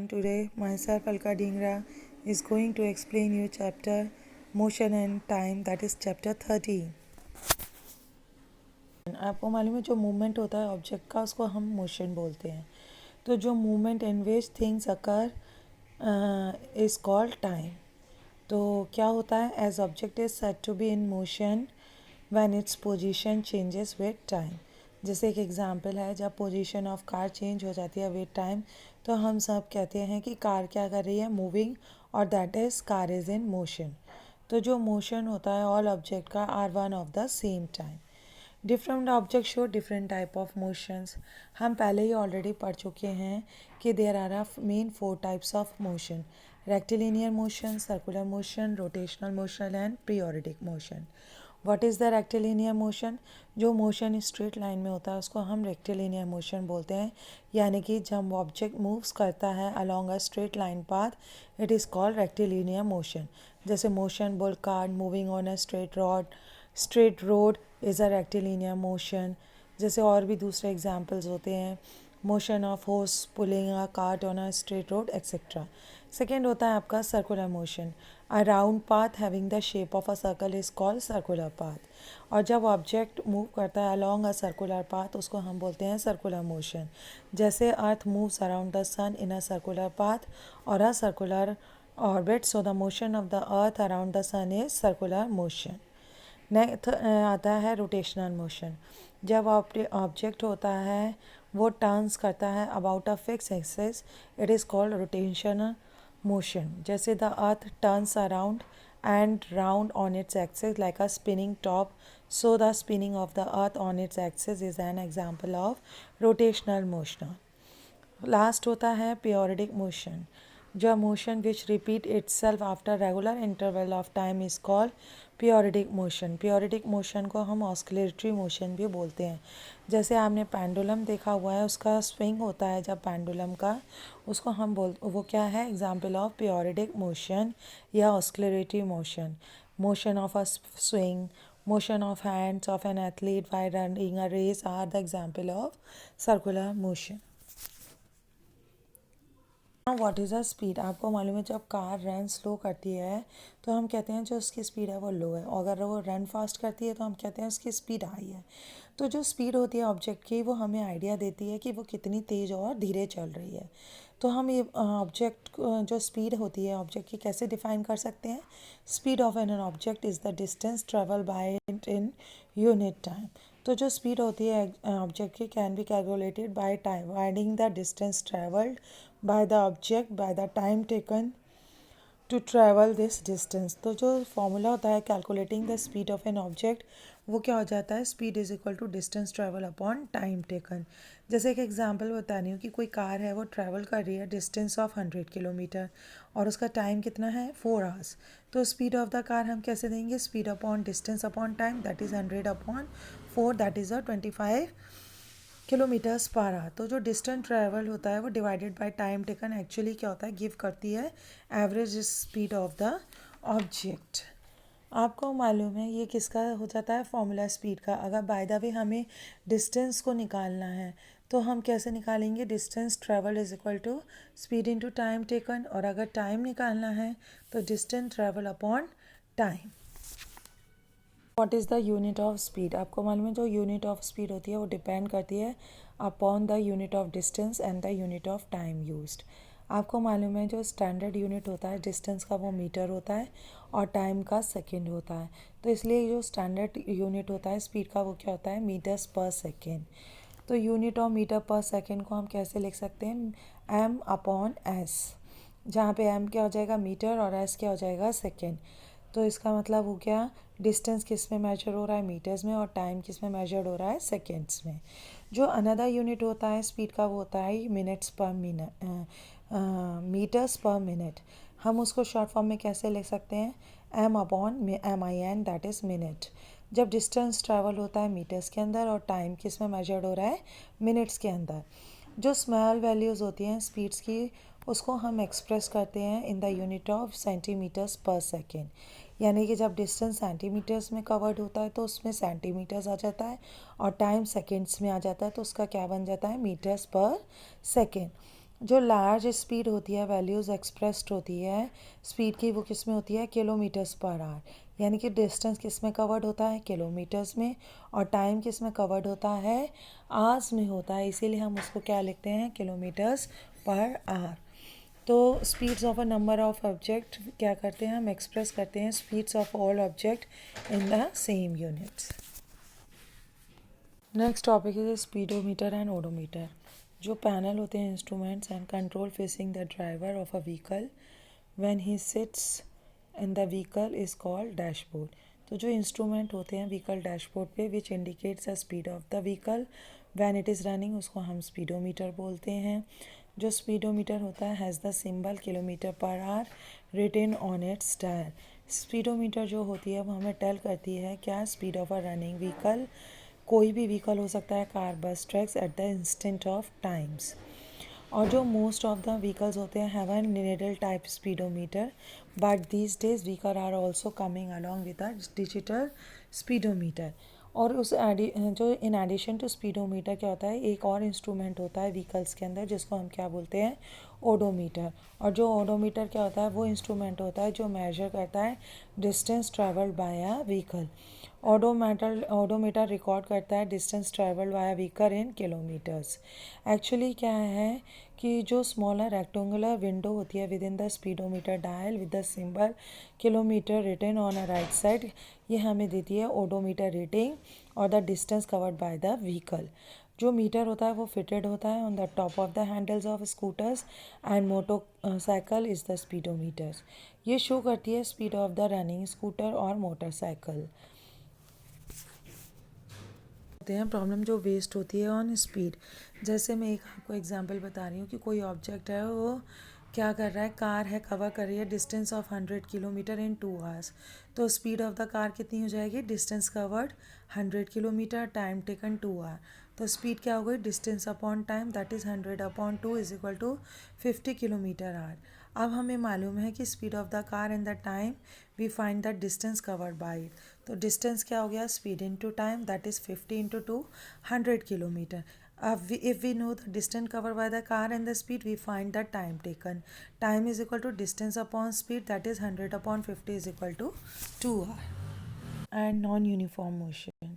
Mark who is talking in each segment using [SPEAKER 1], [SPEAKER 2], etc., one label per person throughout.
[SPEAKER 1] Today, myself Alka Dhingra is going to explain you chapter Motion and Time, that is chapter 13. आपको मालूम है जो movement होता है ऑब्जेक्ट का उसको हम मोशन बोलते हैं. तो जो movement in which things occur is called time. तो क्या होता है as object is said to be in motion when its position changes with time. जैसे एक एग्जांपल है जब पोजीशन ऑफ कार चेंज हो जाती है विद टाइम तो हम सब कहते हैं कि कार क्या कर रही है, मूविंग, और that is car is in motion. तो जो मोशन होता है ऑल ऑब्जेक्ट का are one of the same time. Different object show different type of motions. हम पहले ही ऑलरेडी पढ़ चुके हैं कि there are main 4 types of motion: rectilinear motion, circular motion, rotational motion and periodic motion. What is the rectilinear motion? जो मोशन straight line में होता है उसको हम रेक्टिलिनियर मोशन बोलते हैं. यानी कि जब ऑब्जेक्ट मूव्स करता है along a straight line path it is called rectilinear motion. जैसे motion bull cart moving on a straight road is a rectilinear motion. जैसे और भी दूसरे एग्जाम्पल्स होते हैं, motion of horse pulling a cart on a straight road etcetera. Second होता है आपका circular motion. A round path having the shape of a circle is called circular path. और जब ऑब्जेक्ट मूव करता है अलॉन्ग अ circular path उसको हम बोलते हैं सर्कुलर मोशन. जैसे earth moves around the sun in a circular path और a circular orbit, so the motion of the earth around the sun is circular motion. Next आता है रोटेशनल मोशन. जब object होता है वो टर्न्स करता है about a fix axis it is called rotational motion. जैसे the earth turns around and round on its axis like a spinning top, so the spinning of the earth on its axis is an example of rotational motion. Last होता है periodic motion. जो motion which repeat itself after regular interval of time is called periodic motion. Periodic motion को हम oscillatory motion भी बोलते हैं. जैसे आपने पेंडुलम देखा हुआ है, उसका स्विंग होता है जब पेंडुलम का, उसको हम वो क्या है, एग्जाम्पल ऑफ पीरियोडिक मोशन या oscillatory motion. Motion of a swing, motion of hands of an athlete while running a race are the example of circular motion. What is a speed? आपको मालूम है जब कार रन स्लो करती है तो हम कहते हैं जो उसकी स्पीड है वो लो है, और अगर वो रन फास्ट करती है तो हम कहते हैं उसकी स्पीड हाई है. तो जो स्पीड होती है ऑब्जेक्ट की वो हमें आइडिया देती है कि वो कितनी तेज़ और धीरे चल रही है. तो हम ये ऑब्जेक्ट जो स्पीड होती है ऑब्जेक्ट की कैसे डिफाइन कर सकते हैं? Speed of an object is the distance travel by it in unit time. तो जो स्पीड होती है ऑब्जेक्ट की can be calculated by time dividing the distance travelled by the object by the time taken to travel this distance. तो जो formula होता है calculating the speed of an object वो क्या हो जाता है, speed is equal to distance travel upon time taken. जैसे एक एग्जांपल बता रही हूँ कि कोई कार है वो ट्रैवल कर रही है डिस्टेंस ऑफ 100 किलोमीटर और उसका टाइम कितना है 4 आवर्स. तो स्पीड ऑफ द कार हम कैसे देंगे, speed upon distance upon time, that is 100 upon 4, that is a 25 kilometres per hour. तो जो डिस्टेंस ट्रैवल होता है वो divided by time taken actually क्या होता है, गिव करती है average speed of the object. आपको मालूम है ये किसका हो जाता है, फॉर्मूला स्पीड का. अगर बाय द वे हमें डिस्टेंस को निकालना है तो हम कैसे निकालेंगे, distance travel is equal to speed into time taken, और अगर टाइम निकालना है तो distance travel upon time. What is the unit of speed? आपको मालूम है जो यूनिट ऑफ स्पीड होती है वो डिपेंड करती है upon the unit of distance and the unit of time used. आपको मालूम है जो स्टैंडर्ड यूनिट होता है डिस्टेंस का वो मीटर होता है और टाइम का सेकेंड होता है. तो इसलिए जो स्टैंडर्ड यूनिट होता है स्पीड का वो क्या होता है, मीटर्स पर सेकेंड. तो यूनिट ऑफ मीटर पर सेकेंड को हम कैसे लिख सकते हैं, एम अपॉन एस, जहाँ पे एम क्या हो जाएगा मीटर और एस क्या हो जाएगा सेकेंड. तो इसका मतलब हो गया डिस्टेंस किस में मेजर हो रहा है, मीटर्स में, और टाइम किस में मेजर हो रहा है, सेकेंड्स में. जो अनदर यूनिट होता है स्पीड का वो होता है मिनट्स पर मिनट, मीटर्स पर मिनट. हम उसको शॉर्ट फॉर्म में कैसे लिख सकते हैं, M upon M I N, that is minute. जब डिस्टेंस ट्रैवल होता है मीटर्स के अंदर और टाइम किस में मेजर्ड हो रहा है, मिनट्स के अंदर. जो स्मॉल वैल्यूज़ होती हैं स्पीड्स की उसको हम एक्सप्रेस करते हैं in the unit of centimetres per second. यानी कि जब डिस्टेंस सेंटीमीटर्स में कवर्ड होता है तो उसमें सेंटीमीटर्स आ जाता है, और टाइम सेकेंड्स में आ जाता है तो उसका क्या बन जाता है, मीटर्स पर सेकेंड. जो लार्ज स्पीड होती है वैल्यूज़ एक्सप्रेस्ड होती है स्पीड की, वो किस में होती है, किलोमीटर्स पर आवर। यानी कि डिस्टेंस किस में कवर्ड होता है, किलोमीटर्स में, और टाइम किस में कवर्ड होता है, आवर्स में होता है। इसीलिए हम उसको क्या लिखते हैं, किलोमीटर्स पर आवर। तो speeds of a number of object क्या करते हैं, हम एक्सप्रेस करते हैं speeds of all object in the same units. Next topic is speedometer and odometer. जो पैनल होते हैं instruments and control facing the driver of a vehicle when he sits in the vehicle is called dashboard. तो जो instrument होते हैं vehicle dashboard पे which indicates the speed of the vehicle when it is running, उसको हम speedometer बोलते हैं। जो स्पीडोमीटर होता है has the symbol kilometre per hour written on its dial. Speedometer जो होती है वो हमें टेल करती है क्या, speed of a running vehicle. कोई भी व्हीकल हो सकता है, car, bus, trucks, at the instant of times. और जो मोस्ट ऑफ द व्हीकल्स होते हैं have an needle type speedometer, but these days vehicle are also coming along with a digital speedometer. और जो इन एडिशन टू स्पीडोमीटर क्या होता है, एक और इंस्ट्रूमेंट होता है व्हीकल्स के अंदर जिसको हम क्या बोलते हैं, ओडोमीटर। और जो ओडोमीटर क्या होता है, वो इंस्ट्रूमेंट होता है जो मेजर करता है distance travelled by a vehicle. Odometer record करता है distance travelled by vehicle in kilometres. Actually क्या है कि जो स्मॉलर रेक्टेंगुलर विंडो होती है within the speedometer dial with the symbol kilometre written on a right side, ये हमें देती है ओडोमीटर रीडिंग और the distance covered by the vehicle. जो मीटर होता है वो फिटेड होता है on the top of the handles of scooters and motorcycle is the speedometer. ये शो करती है speed of the running scooter और मोटरसाइकिल। होते हैं प्रॉब्लम जो वेस्ट होती है ऑन स्पीड। जैसे मैं एक आपको एग्जांपल बता रही हूँ कि कोई ऑब्जेक्ट है वो क्या कर रहा है, कार है, कवर कर रही है distance of 100 kilometre in 2 hours. तो स्पीड ऑफ द कार कितनी हो जाएगी, distance covered 100 kilometre, time taken 2 hour. तो स्पीड क्या हो गई, distance upon time that is 100/2 is equal to 50 kilometre hour. अब हमें मालूम है कि speed of the car in the time we find the distance covered by it. तो डिस्टेंस क्या हो गया, speed into time that is 50 into 2 100 kilometre. If we know the distance covered by the car and the speed, we find the time taken. Time is equal to distance upon speed, that is 100/50 is equal to 2 hour. And non-uniform motion.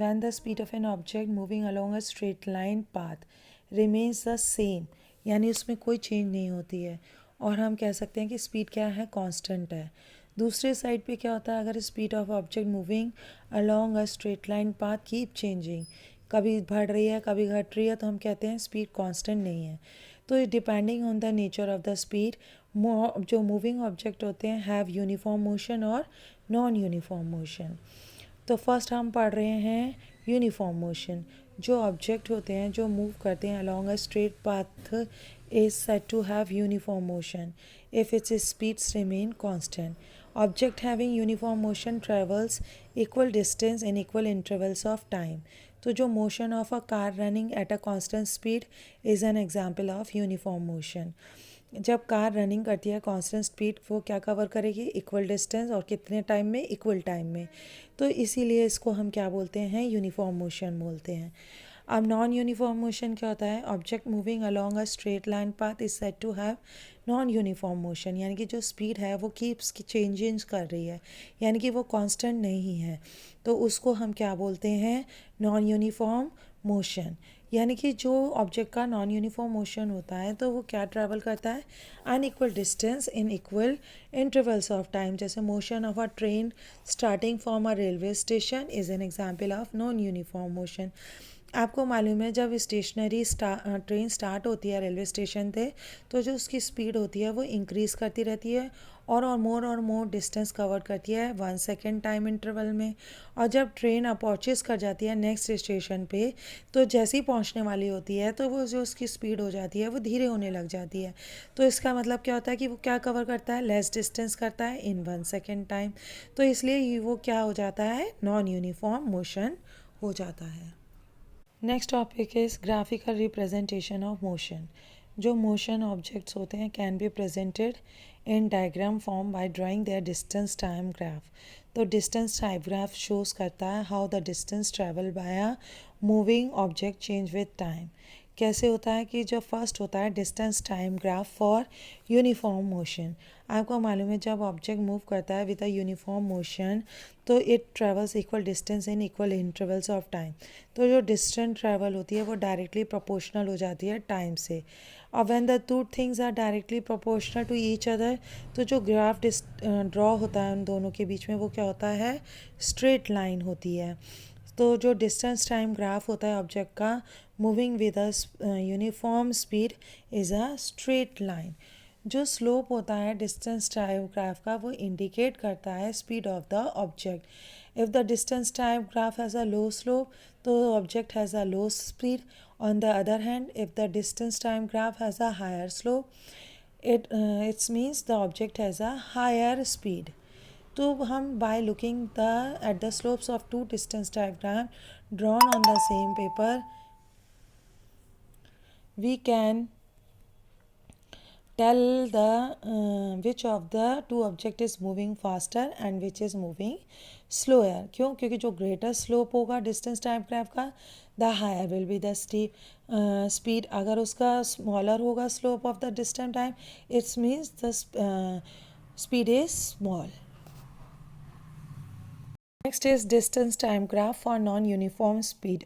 [SPEAKER 1] When the speed of an object moving along a straight line path remains the same, यानी उसमें कोई change नहीं होती है, और हम कह सकते हैं कि स्पीड क्या है, कांस्टेंट है। दूसरे साइड पे क्या होता है, अगर speed of object moving along a straight line path keep changing, कभी बढ़ रही है कभी घट रही है, तो हम कहते हैं स्पीड कांस्टेंट नहीं है। तो depending on the nature of the speed, जो मूविंग ऑब्जेक्ट होते हैं हैव यूनिफॉर्म मोशन और नॉन यूनिफॉर्म मोशन। तो फर्स्ट हम पढ़ रहे हैं यूनिफॉर्म मोशन। जो ऑब्जेक्ट होते हैं जो मूव करते हैं along a straight path is said to have uniform motion if its speeds remain constant. Object having uniform motion travels equal distance in equal intervals of time. तो जो motion of a car running at a constant speed is an example of uniform motion. जब car running करती है constant speed, वो क्या cover करेगी, equal distance, और कितने टाइम में, इक्वल टाइम में। तो इसीलिए इसको हम क्या बोलते हैं, यूनिफॉर्म मोशन बोलते हैं। अब नॉन यूनिफॉर्म मोशन क्या होता है, object moving along a straight line path is said to have non uniform motion, यानी कि जो स्पीड है वो कीप्स की चेंजेस कर रही है, यानी कि वो कांस्टेंट नहीं है। तो उसको हम क्या बोलते हैं, नॉन यूनिफॉर्म मोशन। यानी कि जो ऑब्जेक्ट का नॉन यूनिफॉर्म मोशन होता है तो वो क्या ट्रैवल करता है, unequal distance in equal intervals of time. जैसे motion of a train starting from a railway station is an example of non uniform motion. आपको मालूम है जब स्टेशनरी ट्रेन स्टार्ट होती है रेलवे स्टेशन से, तो जो उसकी स्पीड होती है वो इंक्रीज़ करती रहती है और मोर डिस्टेंस कवर करती है 1 सेकेंड टाइम इंटरवल में। और जब ट्रेन अप्रोचेस कर जाती है नेक्स्ट स्टेशन पे, तो जैसे ही पहुंचने वाली होती है तो वो जो उसकी स्पीड हो जाती है वो धीरे होने लग जाती है। तो इसका मतलब क्या होता है कि वो क्या कवर करता है, लेस डिस्टेंस करता है इन 1 सेकेंड टाइम। तो इसलिए वो क्या हो जाता है, नॉन यूनिफॉर्म मोशन हो जाता है। Next topic is graphical representation of motion. जो मोशन ऑब्जेक्ट्स होते हैं can be presented in diagram form by drawing their distance time graph. तो डिस्टेंस टाइम ग्राफ शोज करता है how the distance travel by a moving object change with time. कैसे होता है कि जो फर्स्ट होता है distance time graph for uniform motion. आपको मालूम है जब ऑब्जेक्ट मूव करता है विद अ यूनिफॉर्म मोशन तो it travels equal distance in equal intervals of time. तो जो डिस्टेंस ट्रेवल होती है वो डायरेक्टली प्रोपोर्शनल हो जाती है टाइम से। और when the two things are directly proportional to each other तो जो ग्राफ ड्रॉ होता है उन दोनों के बीच में वो क्या होता है, स्ट्रेट लाइन होती है। तो जो डिस्टेंस टाइम ग्राफ होता है ऑब्जेक्ट का moving with a uniform speed is a straight line. जो स्लोप होता है डिस्टेंस टाइम ग्राफ का वो इंडिकेट करता है speed of the object. If the distance time graph has a low slope तो object has a low speed. On the other hand if the distance time graph has a higher slope it means the object has a higher speed. तो हम by looking at the slopes of two distance diagram drawn on the same paper we can tell the which of the two object is moving faster and which is moving slower। क्यों? क्योंकि जो greater slope होगा distance time graph का the higher will be the speed। अगर उसका smaller होगा slope of the distance time it means the speed is small। Next is distance time graph for non uniform speed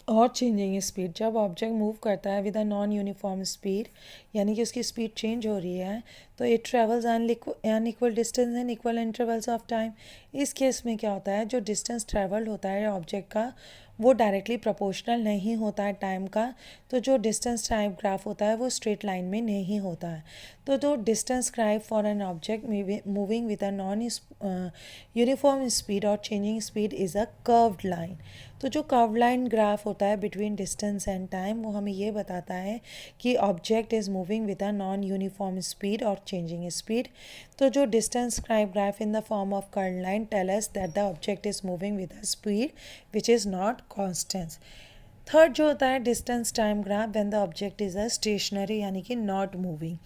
[SPEAKER 1] और changing speed. जब object move करता है with a non uniform speed यानी कि उसकी स्पीड चेंज हो रही है तो it travels unequal distance and equal intervals of time. इस केस में क्या होता है, जो डिस्टेंस ट्रेवल्ड होता है ऑब्जेक्ट का वो डायरेक्टली प्रोपोर्शनल नहीं होता है टाइम का। तो जो डिस्टेंस टाइम ग्राफ होता है वो स्ट्रेट लाइन में नहीं होता है। तो जो distance graph for an object moving with a non uniform speed और changing speed is a curved line. तो जो कर्व लाइन ग्राफ होता है बिटवीन डिस्टेंस एंड टाइम वो हमें ये बताता है कि object is moving with a non uniform speed और चेंजिंग स्पीड। तो जो distance graph in the form of curve line tell us that the object is moving with a speed which is not constant. Third जो होता है distance time graph when the object is a stationary यानी कि not moving.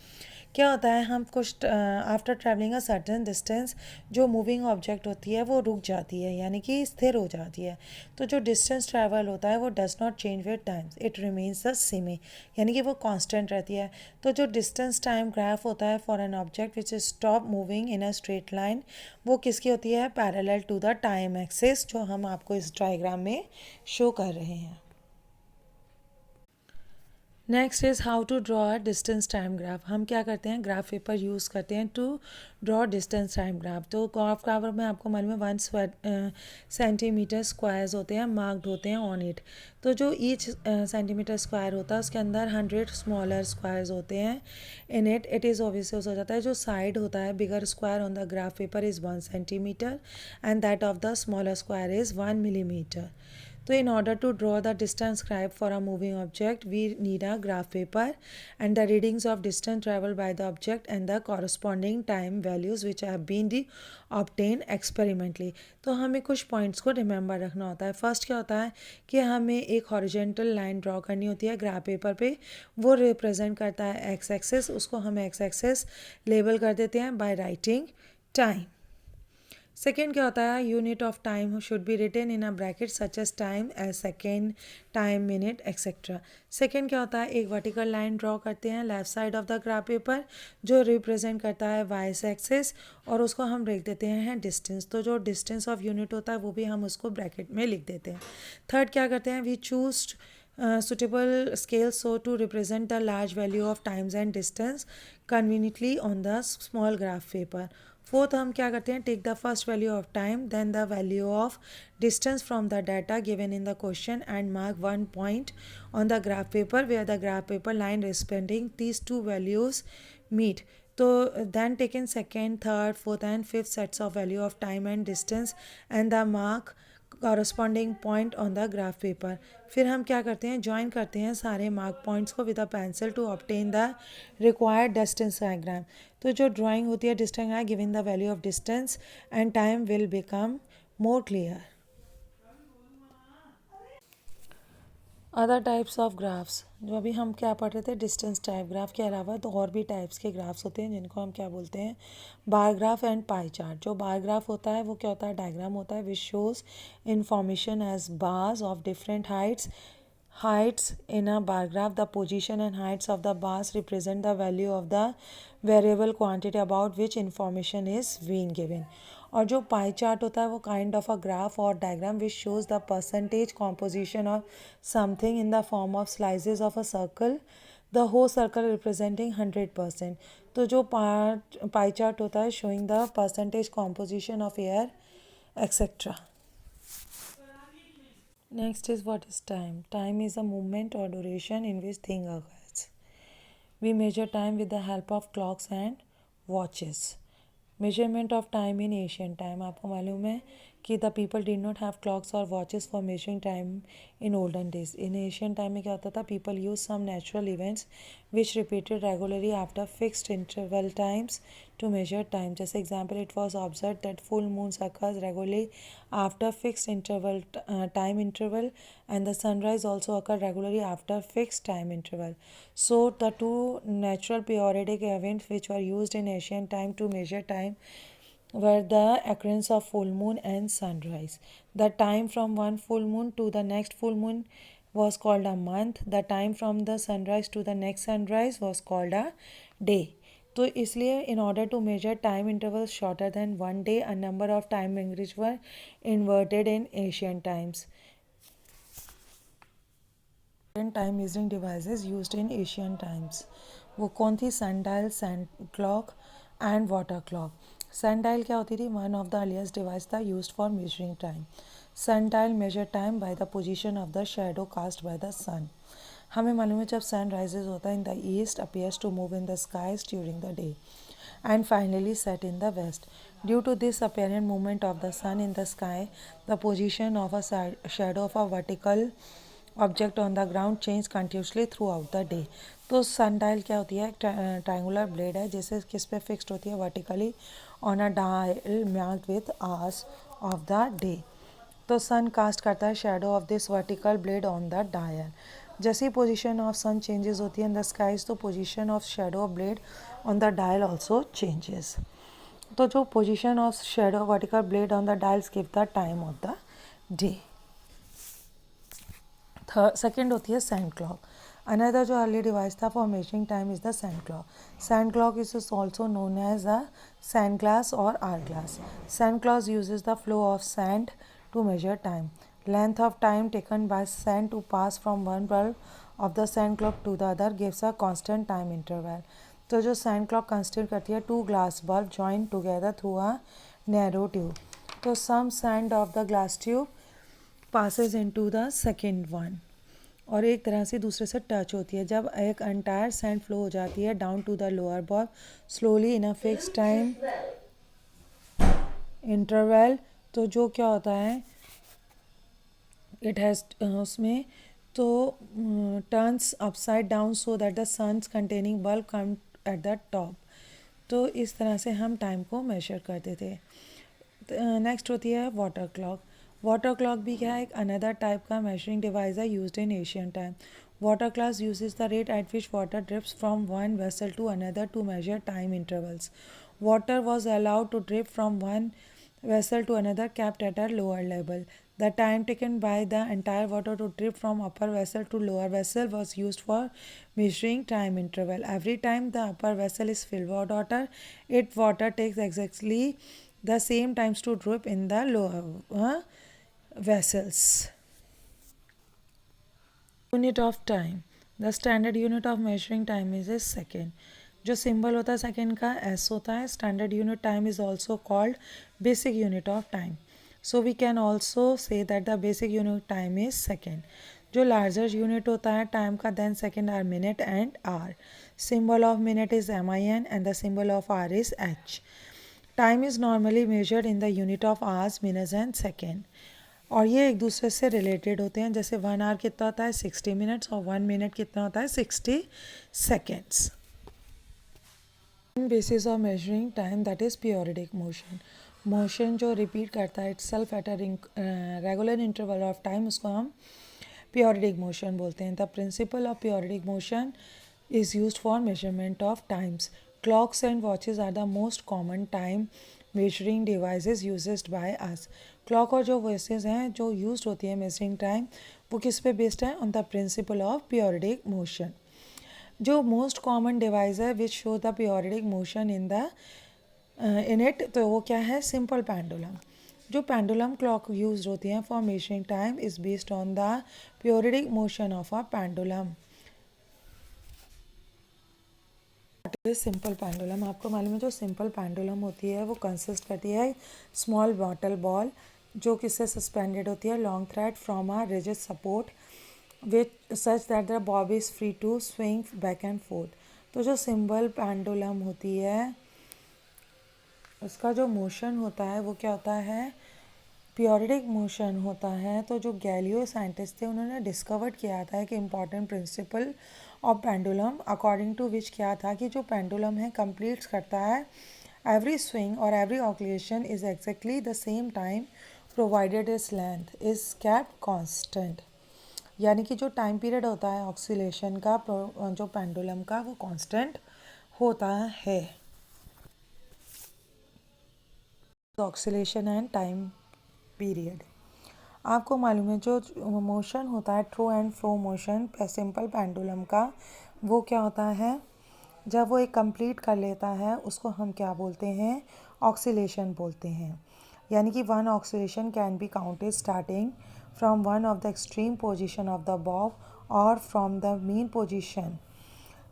[SPEAKER 1] क्या होता है, हम कुछ after travelling a certain distance जो मूविंग ऑब्जेक्ट होती है वो रुक जाती है यानी कि स्थिर हो जाती है। तो जो डिस्टेंस ट्रैवल होता है वो does not change with time, it remains the same यानी कि वो कांस्टेंट रहती है। तो जो डिस्टेंस टाइम ग्राफ होता है for an object which is stop moving in a straight line वो किसकी होती है, parallel to the time axis, जो हम आपको इस डायग्राम में शो कर रहे हैं। Next is how to draw a distance time graph. हम क्या करते हैं, ग्राफ पेपर यूज़ करते हैं to draw distance time graph. तो ग्राफ पेपर में आपको मालूम है 1 सेंटीमीटर स्क्वायर्स होते हैं, मार्क्ड होते हैं ऑन इट। तो जो ईच सेंटीमीटर स्क्वायर होता है उसके अंदर 100 स्मॉलर स्क्वायर्स होते हैं in it. It is obviously हो जाता है जो साइड होता है bigger square on the graph paper is 1 centimetre and that of the smaller square is 1 millimetre. So in order to draw the distance graph for a moving object, we need a graph paper and the readings of distance traveled by the object and the corresponding time values which have been obtained experimentally। तो हमें कुछ points को remember रखना होता है। First क्या होता है कि हमें एक हॉरिजेंटल लाइन ड्रॉ करनी होती है ग्राफ पेपर पे, वो रिप्रेजेंट करता है एक्स एक्सेस, उसको हम एक्स एक्सेस लेबल कर देते हैं बाय राइटिंग टाइम। सेकेंड क्या होता है, unit of time should be written in a bracket such as time as second, time, minute etcetera. Second क्या होता है, एक वर्टिकल लाइन ड्रॉ करते हैं left side of the graph paper जो रिप्रेजेंट करता है वाई एक्सेस और उसको हम लिख देते हैं डिस्टेंस। तो जो डिस्टेंस ऑफ यूनिट होता है वो भी हम उसको ब्रैकेट में लिख देते हैं। थर्ड क्या करते हैं, we choose suitable scale so to represent the large value of times and distance conveniently on the small graph paper। Fourth हम क्या करते हैं, take the first value of time then the value of distance from the data given in the question and mark 1 point on the graph paper where the graph paper line responding these two values meet। तो then taken second, third, fourth and fifth sets of value of time and distance and the mark corresponding point on the graph paper. फिर हम क्या करते हैं, join करते हैं सारे mark points को with a pencil to obtain the required distance diagram. तो जो ड्राइंग होती है distance diagram given the value of distance and time will become more clear. Other types of graphs, जो अभी हम क्या पढ़ रहे थे, डिस्टेंस टाइप ग्राफ के अलावा तो और भी टाइप्स के ग्राफ्स होते हैं जिनको हम क्या बोलते हैं, bar graph and pie chart. जो बार ग्राफ होता है वो क्या होता है, डायग्राम होता है which shows information as bars of different heights heights in a bar graph, the position and heights of the bars represent the value of the variable quantity about which information is being given. और जो pie chart होता है वो kind of a graph और diagram which shows the percentage composition of something in the form of slices of a circle, the whole circle representing 100%. तो जो pie chart होता है showing the percentage composition of air etcetera. Next is what is time. Time is a movement or duration in which thing occurs. We measure time with the help of clocks and watches. Measurement of time in ancient time. आपको मालूम है कि the people did not have clocks or watches for measuring time in olden days. In ancient time में क्या होता था? People used some natural events which repeated regularly after fixed interval times to measure time. जैसे example, it was observed that full moons occurs regularly after fixed time interval, and the sunrise also occur regularly after fixed time interval. So the two natural periodic events which were used in ancient time to measure time were the occurrence of full moon and sunrise. The time from one full moon to the next full moon was called a month. The time from the sunrise to the next sunrise was called a day. तो इसलिए in order to measure time intervals shorter than 1 day, a number of time units were inverted in ancient times. Time measuring devices used in ancient times. वो कौन थी? sundial, sand clock and water clock. Sundial क्या होती थी? One of the earliest devices था used for measuring time. Sundial measure time by the position of the shadow cast by the sun. हमें मालूम है जब सन राइजेज होता है in the east, appears to move in the skies during the day and finally set in the west. Due to this apparent movement of the sun in the sky, the position of a shadow of a vertical object on the ground change continuously throughout the day. तो सन dial क्या होती है? Triangular blade है जैसे किस पे fixed होती है? Vertically on a dial marked with hours of the day. तो सन कास्ट करता है shadow of this vertical blade on the dial. जैसे ही पोजीशन ऑफ सन चेंजेस होती है इन द स्काइज तो position of shadow of blade on the dial also changes. तो जो position of shadow vertical blade on the dials give the time of the day. Second होती है sand clock. Another जो early device था for measuring time is the sand clock. Sand clock is also known as a sand glass और hour glass. Sand clock uses the flow of sand to measure time. Length of time taken by sand to pass from one bulb of the sand clock to the other gives a constant time interval. तो जो sand clock consider करती है two glass bulb joined together through a narrow tube. तो some sand of the glass tube passes into the second one और एक तरह से दूसरे से टच होती है. जब एक entire sand flow हो जाती है down to the lower bulb slowly in a fixed time interval, तो जो क्या होता है इट हैज़ उसमें तो turns upside down so that the suns containing bulb come at the top. तो इस तरह से हम टाइम को मेजर करते थे. नेक्स्ट होती है वाटर क्लॉक. वाटर क्लॉक भी क्या है? एक अनदर टाइप का मेजरिंग डिवाइस है used in Asian time. Water clock uses the rate at which water drips from one vessel to another to measure time intervals. Water was allowed to drip from one vessel to another kept at a lower level. The time taken by the entire water to drip from upper vessel to lower vessel was used for measuring time interval. Every time the upper vessel is filled with water, water takes exactly the same times to drip in the lower vessels. Unit of time. The standard unit of measuring time is a second. जो symbol होता है second का S होता है. Standard unit time is also called basic unit of time. So we can also say that the basic unit time is second. जो larger unit होता है time का than second are minute and hour. Symbol of minute is MIN and the symbol of hour is H. Time is normally measured in the unit of hours, minutes and second. और ये एक दूसरे से related होते हैं. जैसे 1 our कितना होता है? 60 मिनट्स और 1 मिनट कितना होता है? 60 seconds. Basis of measuring time that is periodic motion. Motion जो रिपीट करता है itself at a regular interval of time उसको हम पीरियडिक मोशन बोलते हैं. The principle of periodic motion is used for measurement of times. Clocks and watches are the most common time measuring devices used by us. Clock और जो voices हैं जो use होती है मेजरिंग टाइम, वो किस पे बेस्ड है? On the principle of periodic motion. जो मोस्ट कॉमन डिवाइस है which show the periodic motion in it, तो वो क्या है? Simple pendulum. जो पेंडुलम क्लॉक यूज होती है for measuring time is based on the periodic motion of a pendulum. Simple pendulum, आपको मालूम है जो सिंपल पेंडुलम होती है वो कंसिस्ट करती है स्मॉल बॉटल बॉल जो किससे सस्पेंडेड होती है? Long thread from a rigid support which such that the bob is free to swing back and forth. तो जो सिंपल पेंडुलम होती है उसका जो मोशन होता है वो क्या होता है? पीरियडिक मोशन होता है। तो जो गैलियो साइंटिस्ट थे उन्होंने डिस्कवर किया था एक important principle of pendulum, according to which क्या था कि जो पेंडुलम है कंप्लीट करता है एवरी स्विंग और every oscillation is exactly the same time provided is length is kept constant. यानी कि जो टाइम पीरियड होता है ऑक्सीलेशन का जो पेंडुलम का वो कांस्टेंट होता है। ऑक्सीलेशन एंड टाइम पीरियड, आपको मालूम है जो मोशन होता है true and fro motion simple pendulum का, वो क्या होता है? जब वो एक कंप्लीट कर लेता है उसको हम क्या बोलते हैं? ऑक्सीलेशन बोलते हैं। यानी कि one oscillation can be counted starting from one of the extreme position of the Bob और फ्रॉम द मीन पोजीशन।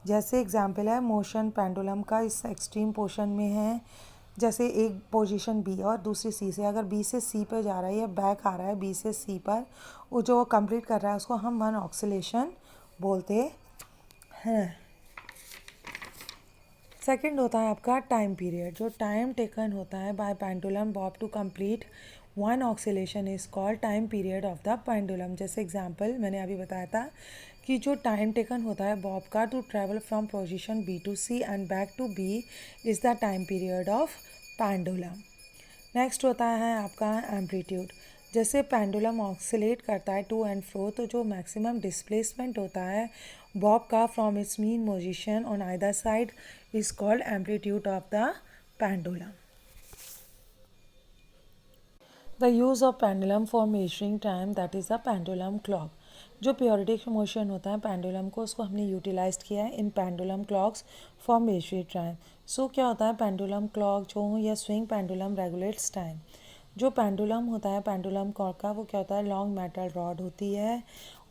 [SPEAKER 1] जैसे एग्जाम्पल है मोशन पेंडुलम का इस एक्सट्रीम पोर्शन में है, जैसे एक पोजीशन बी और दूसरी सी से, अगर बी से सी पर जा रहा है या बैक आ रहा है बी से सी पर, वो जो कंप्लीट कर रहा है उसको हम वन ऑक्सीलेशन बोलते हैं। सेकंड होता है आपका टाइम पीरियड। जो टाइम टेकन होता है by pendulum bob to complete one oscillation is called time period of the pendulum. जैसे एग्जांपल मैंने अभी बताया था कि जो टाइम टेकन होता है बॉब का to travel from position B to C and back to B is the time period of pendulum. Next होता है आपका एम्पलीट्यूड। जैसे पेंडुलम ऑक्सीलेट करता है टू एंड फ्रो, तो जो मैक्सिमम डिस्प्लेसमेंट होता है बॉब का from its mean position on either side is called amplitude of the pendulum. The use of pendulum for measuring time that is the pendulum clock. जो periodic motion होता है pendulum को उसको हमने utilize किया है in pendulum clocks for measuring time. So क्या होता है पेंडुलम क्लॉक जो या स्विंग पेंडुलम रेगुलेट्स टाइम। जो पेंडुलम होता है पेंडुलम क्लॉक का वो क्या होता है? लॉन्ग मेटल रॉड होती है,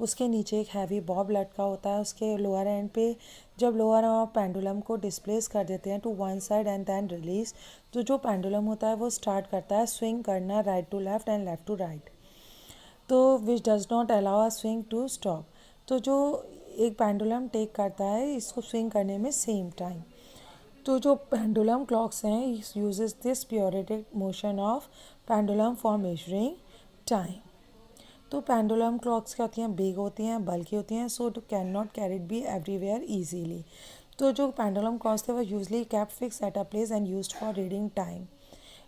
[SPEAKER 1] उसके नीचे एक हैवी बॉब लटका होता है, उसके लोअर एंड पे जब लोअर ऑफ पेंडुलम को डिस्प्लेस कर देते हैं to one side and then release, तो जो पेंडुलम होता है वो स्टार्ट करता है स्विंग करना right to left and left to right, तो which does not allow a swing to stop. तो जो एक पेंडुलम टेक करता है इसको स्विंग करने में सेम टाइम। तो जो पेंडुलम क्लॉक्स हैं uses this periodic motion of pendulum for measuring time. तो पेंडुलम क्लॉक्स क्या होती हैं? बिग होती हैं, बल्कि होती हैं, so can not carried be everywhere easily. तो जो पेंडुलम क्लॉक्स थे वो usually kept fix at a place and used for reading time.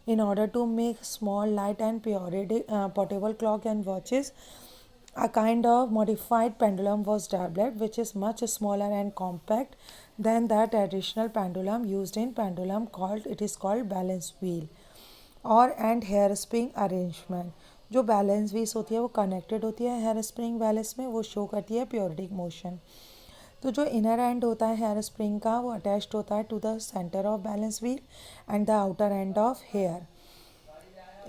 [SPEAKER 1] In order to make small, light and periodic portable clock and watches, a kind of modified pendulum was developed which is much smaller and compact than the traditional pendulum used in pendulum called balance wheel और and hair spring arrangement. जो balance wheels होती है वो connected होती है hair spring balance में, वो show करती है पीरियडिक मोशन। तो जो इनर एंड होता है हेयर स्प्रिंग का वो अटैच्ड होता है to the centre of balance wheel and the outer end of hair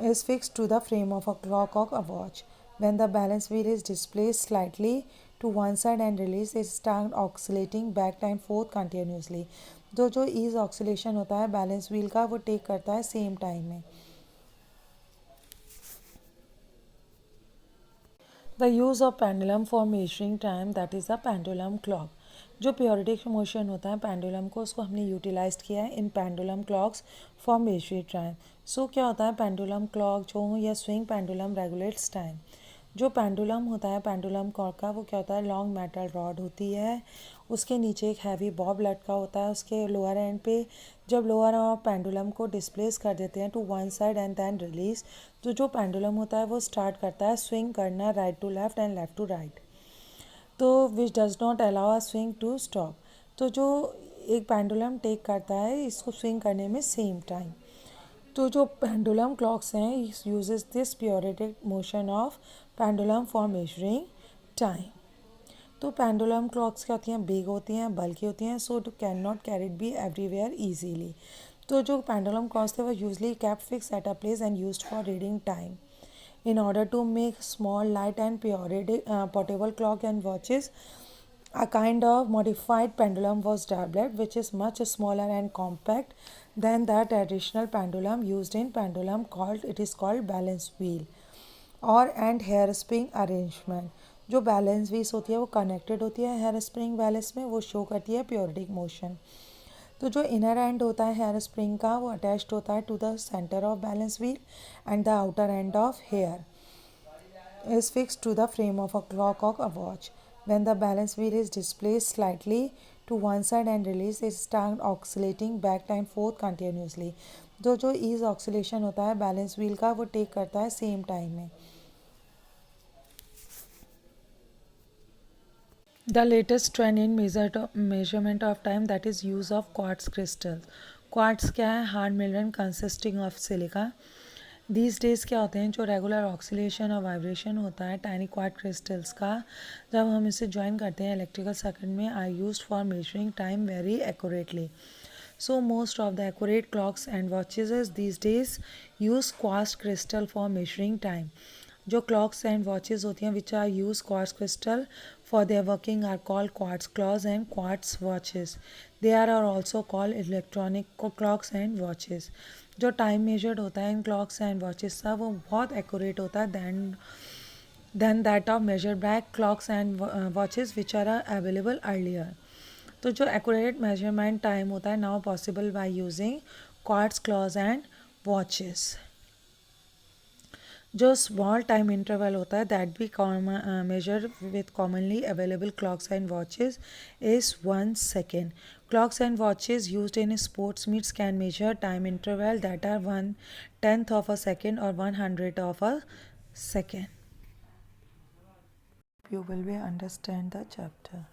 [SPEAKER 1] is fixed to the frame of a clock or a watch. When the balance wheel is displaced slightly to one side and released, it starts oscillating back and forth continuously. तो जो ease oscillation होता है balance wheel का वो take करता है same time में। The use of pendulum for measuring time that is the pendulum clock. जो पीरियडिक मोशन होता है पेंडुलम को उसको हमने यूटिलाइज किया है in pendulum clocks for measuring time. So क्या होता है पेंडुलम क्लॉक जो या स्विंग पेंडुलम रेगुलेट्स टाइम। जो पेंडुलम होता है पेंडुलम क्लॉक का वो क्या होता है? लॉन्ग मेटल रॉड होती है, उसके नीचे एक हैवी बॉब लटका होता है, उसके लोअर एंड पे जब लोअर ऑफ पेंडुलम को डिस्प्लेस कर देते हैं to one side and then release, तो जो पेंडुलम होता है वो स्टार्ट करता है स्विंग करना right to left and left to right, तो which does not allow a swing to stop. तो जो एक पेंडुलम टेक करता है इसको स्विंग करने में सेम टाइम। तो जो पेंडुलम क्लॉक्स हैं uses this periodic motion of pendulum for measuring time. तो पेंडुलम क्लॉक्स क्या होती हैं, बिग होती हैं, बल्कि होती हैं, so to can not carried be everywhere easily. तो जो पेंडुलम क्लॉक्स थे वो usually kept fix at a place and used for reading time. In order to make small, light and periodic portable clock and watches, a kind of modified pendulum was developed, which is much smaller and compact than the traditional pendulum used in pendulum called balance wheel or and hairspring arrangement. जो balance wheels होती है वो connected होती है hair spring balance में, वो show करती है पीरियोडिक मोशन। तो जो इनर एंड होता है हेयर स्प्रिंग का वो अटैच्ड होता है to the centre of balance wheel and the outer end of hair is fixed to the frame of a clock or a watch. When the balance wheel is displaced slightly to one side and released, it starts oscillating back and forth continuously. जो ease oscillation होता है balance wheel का वो take करता है same time में। The latest trend in measurement of time, that is use of quartz crystals. Quartz क्या है, hard mineral consisting of silica. These days क्या होते हैं, जो रेगुलर ऑक्सीलेशन और वाइब्रेशन होता है टाइनी क्वार्ट क्रिस्टल्स का, जब हम इसे ज्वाइन करते हैं इलेक्ट्रिकल सर्किट में, are used for measuring time very accurately. So most of the accurate clocks and watches these days use quartz crystal for measuring time. जो clocks and watches होती हैं which are use quartz crystal for their working are called quartz clocks and quartz watches. They are also called electronic clocks and watches. जो time measured होता है इन clocks and watches का वो बहुत accurate होता है than that of measured by clocks and watches which are available earlier. तो जो एक्यूरेट मेजरमेंट टाइम होता है now possible by using quartz clocks and watches. जो स्मॉल टाइम इंटरवल होता है that be measure with commonly available clocks and watches is 1 second. Clocks and watches used in sports meets can measure time interval that are 1/10 of a second or 100 of a second. You will be understand the chapter.